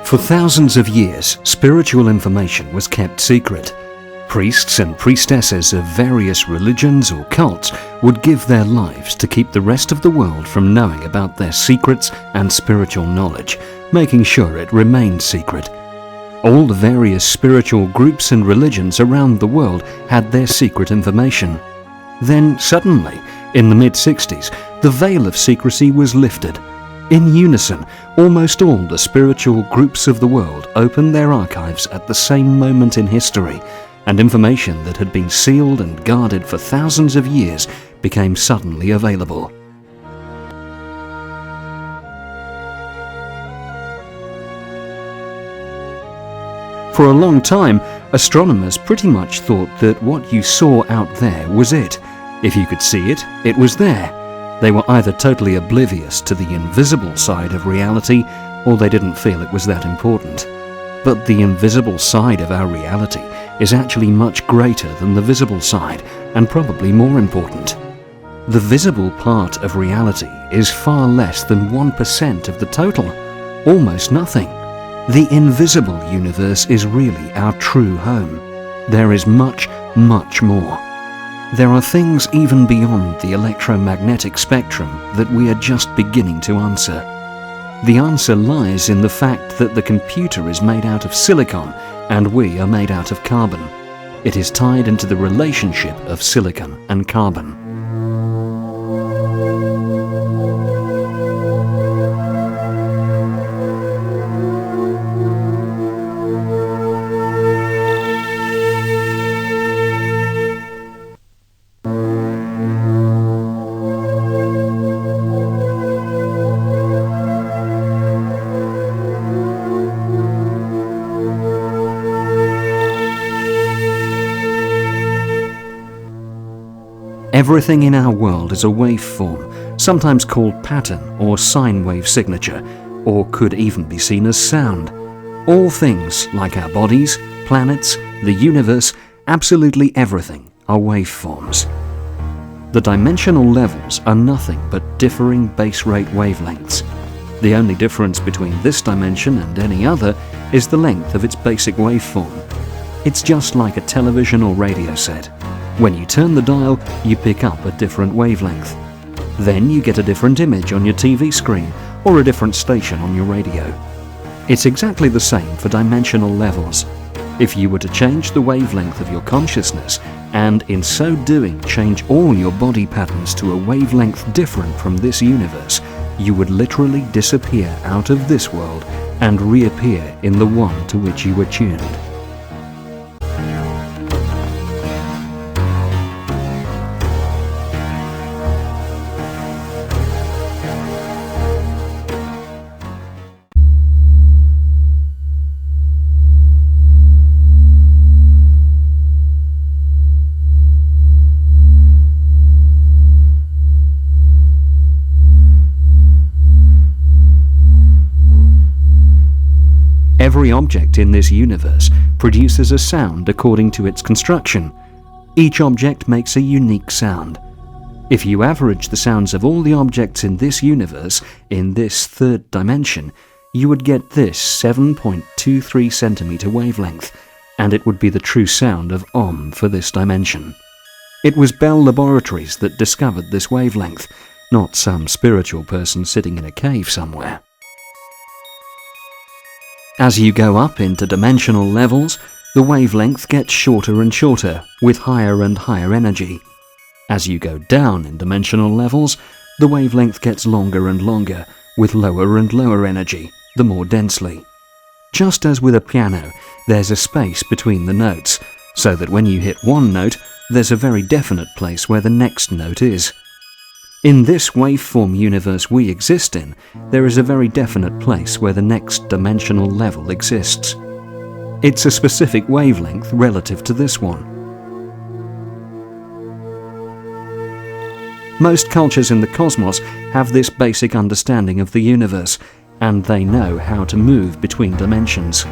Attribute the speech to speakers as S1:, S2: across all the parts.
S1: For thousands of years, spiritual information was kept secret. Priests and priestesses of various religions or cults would give their lives to keep the rest of the world from knowing about their secrets and spiritual knowledge, making sure it remained secret. All the various spiritual groups and religions around the world had their secret information. Then suddenly, in the mid-60s, the veil of secrecy was lifted. In unison, almost all the spiritual groups of the world opened their archives at the same moment in history, and information that had been sealed and guarded for thousands of years became suddenly available. For a long time, astronomers pretty much thought that what you saw out there was it. If you could see it, it was there. They were either totally oblivious to the invisible side of reality, or they didn't feel it was that important. But the invisible side of our reality is actually much greater than the visible side, and probably more important. The visible part of reality is far less than 1% of the total, almost nothing. The invisible universe is really our true home. There is much, much more. There are things even beyond the electromagnetic spectrum that we are just beginning to answer. The answer lies in the fact that the computer is made out of silicon and we are made out of carbon. It is tied into the relationship of silicon and carbon. Everything in our world is a waveform, sometimes called pattern or sine wave signature, or could even be seen as sound. All things, like our bodies, planets, the universe, absolutely everything, are waveforms. The dimensional levels are nothing but differing base rate wavelengths. The only difference between this dimension and any other is the length of its basic waveform. It's just like a television or radio set. When you turn the dial, you pick up a different wavelength. Then you get a different image on your TV screen or a different station on your radio. It's exactly the same for dimensional levels. If you were to change the wavelength of your consciousness, and in so doing change all your body patterns to a wavelength different from this universe, you would literally disappear out of this world and reappear in the one to which you were tuned. Every object in this universe produces a sound according to its construction. Each object makes a unique sound. If you average the sounds of all the objects in this universe, in this third dimension, you would get this 7.23 centimeter wavelength, and it would be the true sound of Om for this dimension. It was Bell Laboratories that discovered this wavelength, not some spiritual person sitting in a cave somewhere. As you go up into dimensional levels, the wavelength gets shorter and shorter, with higher and higher energy. As you go down in dimensional levels, the wavelength gets longer and longer, with lower and lower energy, the more densely. Just as with a piano, there's a space between the notes, so that when you hit one note, there's a very definite place where the next note is. In this waveform universe we exist in, there is a very definite place where the next dimensional level exists. It's a specific wavelength relative to this one. Most cultures in the cosmos have this basic understanding of the universe, and they know how to move between dimensions.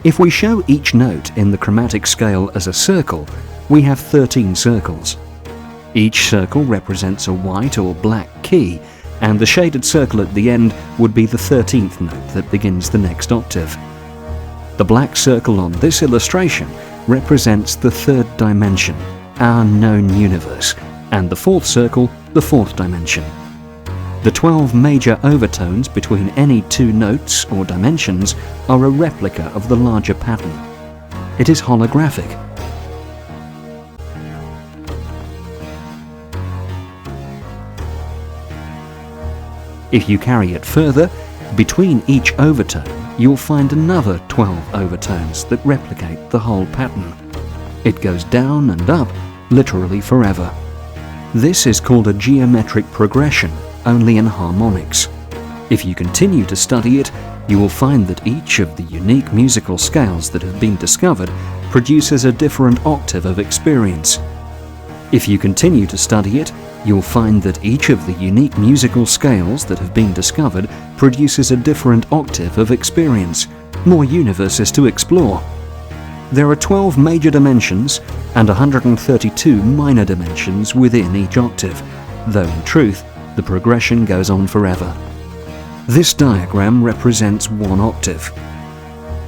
S1: If we show each note in the chromatic scale as a circle, we have 13 circles. Each circle represents a white or black key, and the shaded circle at the end would be the 13th note that begins the next octave. The black circle on this illustration represents the third dimension, our known universe, and the fourth circle, the fourth dimension. The 12 major overtones between any two notes or dimensions are a replica of the larger pattern. It is holographic. If you carry it further, between each overtone you'll find another 12 overtones that replicate the whole pattern. It goes down and up, literally forever. This is called a geometric progression, only in harmonics. If you continue to study it, you will find that each of the unique musical scales that have been discovered produces a different octave of experience. If you continue to study it, you'll find that each of the unique musical scales that have been discovered produces a different octave of experience, more universes to explore. There are 12 major dimensions and 132 minor dimensions within each octave, though in truth, the progression goes on forever. This diagram represents one octave.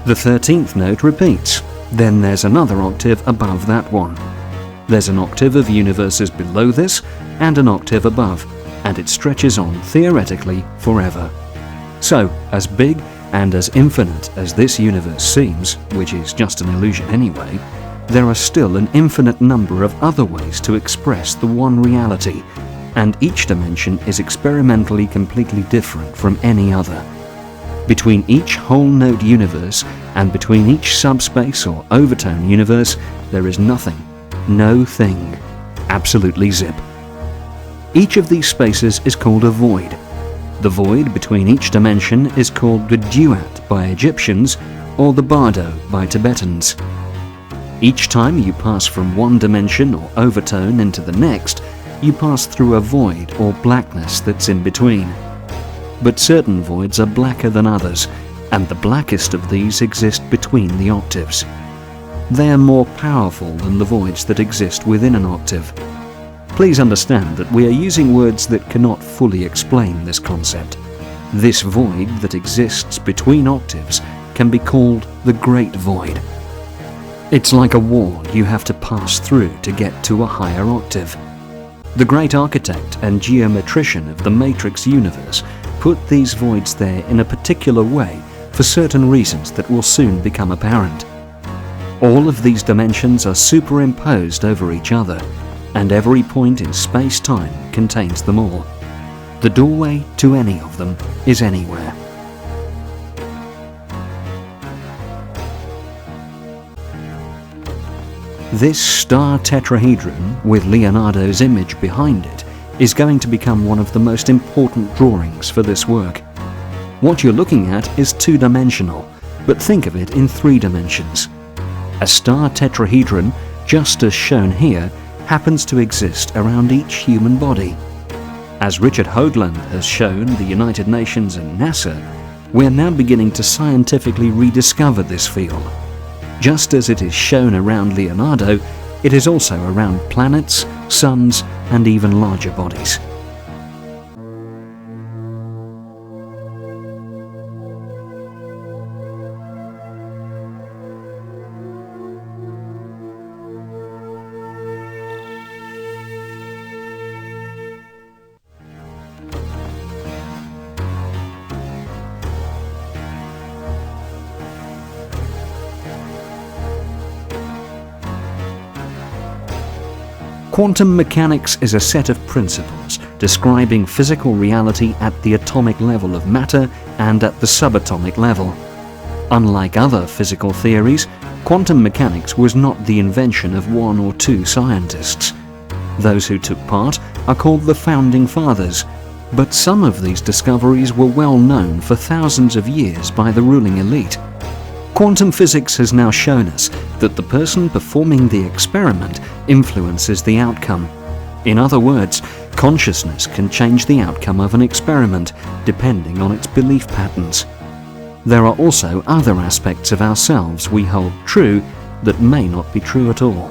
S1: The 13th note repeats, then there's another octave above that one. There's an octave of universes below this and an octave above, and it stretches on theoretically forever. So, as big and as infinite as this universe seems, which is just an illusion anyway, there are still an infinite number of other ways to express the one reality, and each dimension is experimentally completely different from any other. Between each whole note universe and between each subspace or overtone universe, there is nothing, no thing, absolutely zip. Each of these spaces is called a void. The void between each dimension is called the duat by Egyptians or the bardo by Tibetans. Each time you pass from one dimension or overtone into the next, you pass through a void or blackness that's in between. But certain voids are blacker than others, and the blackest of these exist between the octaves. They are more powerful than the voids that exist within an octave. Please understand that we are using words that cannot fully explain this concept. This void that exists between octaves can be called the Great Void. It's like a wall you have to pass through to get to a higher octave. The great architect and geometrician of the matrix universe put these voids there in a particular way for certain reasons that will soon become apparent. All of these dimensions are superimposed over each other, and every point in space-time contains them all. The doorway to any of them is anywhere. This star tetrahedron, with Leonardo's image behind it, is going to become one of the most important drawings for this work. What you're looking at is two-dimensional, but think of it in three dimensions. A star tetrahedron, just as shown here, happens to exist around each human body. As Richard Hoagland has shown the United Nations and NASA, we're now beginning to scientifically rediscover this field. Just as it is shown around Leonardo, it is also around planets, suns, and even larger bodies. Quantum mechanics is a set of principles describing physical reality at the atomic level of matter and at the subatomic level. Unlike other physical theories, quantum mechanics was not the invention of one or two scientists. Those who took part are called the Founding Fathers, but some of these discoveries were well known for thousands of years by the ruling elite. Quantum physics has now shown us that the person performing the experiment influences the outcome. In other words, consciousness can change the outcome of an experiment depending on its belief patterns. There are also other aspects of ourselves we hold true that may not be true at all.